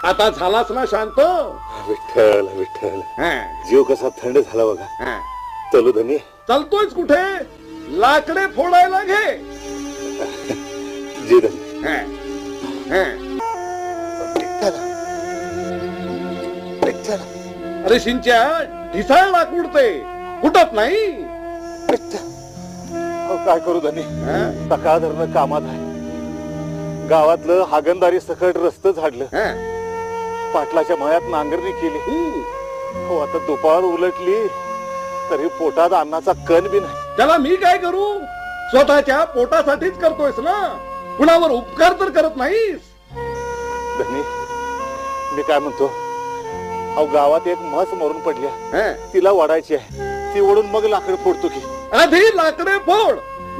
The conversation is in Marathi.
आता झालाच ना शांत? विठ्ठल विठ्ठल, हं, जीव कसा थंड झाला बघा. हं. चलू धनी. चालतोयच कुठे? लाकडे फोडायला घे. जी धनी. हं, हं. अरे शिंच्या, ढिसाळ लाकूड ते फुटत नाही. काय करू धनी, हं, सकाळ धरणं कामात आहे. गावातलं हागणदारी सकट रस्त झाडलं, हं. पाटलाच्या मळ्यात नांगरणी केली. हो, आता दुपार उलटली तरी पोटात अन्नाचा कण बी नाही. त्याला मी काय करू? स्वतःच्या पोटासाठीच करतोयस ना, कुणावर उपकार तर करत नाहीस. धनी, मी काय म्हणतो, अहो गावात एक म्हस मरून पडल्या, हं. तिला वाढायची आहे. ती ओढून मग लाकड फोडतो की. आधी लाकडे फोड,